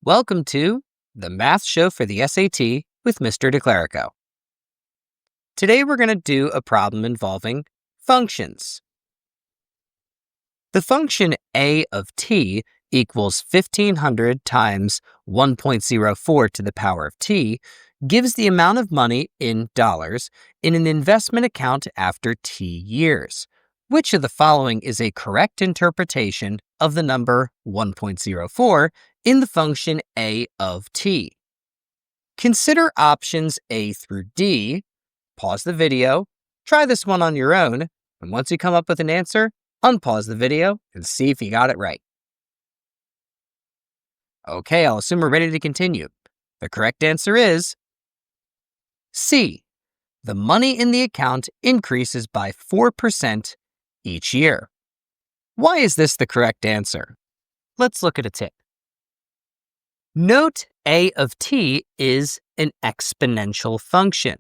Welcome to the Math Show for the SAT with Mr. DeClerico. Today we're going to do a problem involving functions. The function a of t equals 1500 times 1.04 to the power of t gives the amount of money in dollars in an investment account after t years. Which of the following is a correct interpretation of the number 1.04 in the function a of t? Consider options A through D. Pause the video, try this one on your own, and once you come up with an answer, unpause the video and see if you got it right. Okay, I'll assume we're ready to continue. The correct answer is C. The money in the account increases by 4% each year. Why is this the correct answer? Let's look at a tip. Note a of t is an exponential function.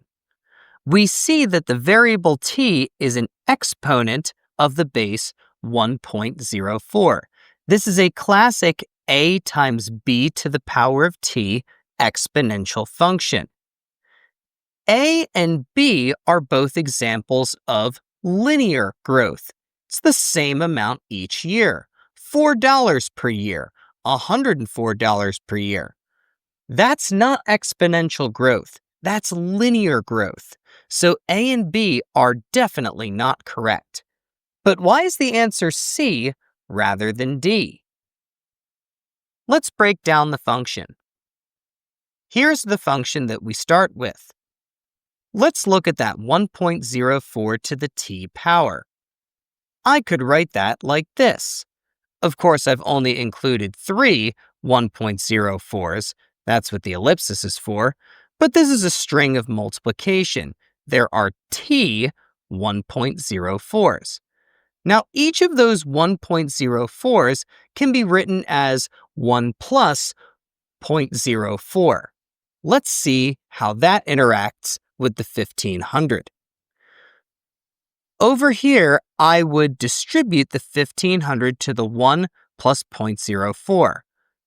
We see that the variable t is an exponent of the base 1.04. This is a classic a times b to the power of t exponential function. A and b are both examples of linear growth. It's the same amount each year, $4 per year, $104 per year. That's not exponential growth. That's linear growth. So A and B are definitely not correct. But why is the answer C rather than D? Let's break down the function. Here's the function that we start with. Let's look at that 1.04 to the t power. I could write that like this. Of course, I've only included 3 1.04s. That's what the ellipsis is for. But this is a string of multiplication. There are t 1.04s. Now, each of those 1.04s can be written as 1 plus 0.04. Let's see how that interacts with the 1500. Over here, I would distribute the 1500 to the 1 plus 0.04.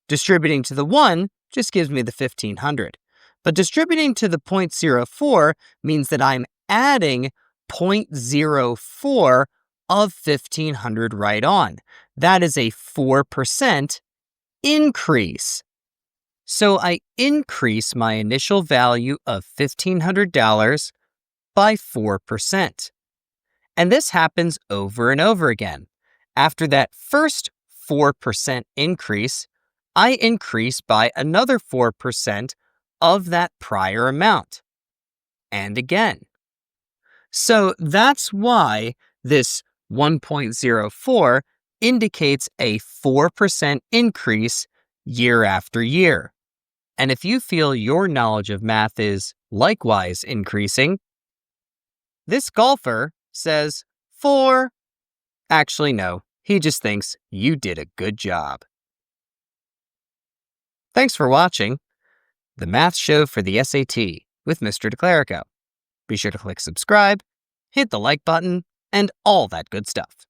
Distributing to the 1 just gives me the 1500. But distributing to the 0.04 means that I'm adding 0.04 of 1500 right on. That is a 4% increase. So I increase my initial value of $1,500 by 4%. And this happens over and over again. After that first 4% increase, I increase by another 4% of that prior amount. And again. So that's why this 1.04 indicates a 4% increase year after year. And if you feel your knowledge of math is likewise increasing, this golfer says 4. Actually, no, he just thinks you did a good job. Thanks for watching the Math Show for the SAT with Mr. DeClerico. Be sure to click subscribe, hit the like button, and all that good stuff.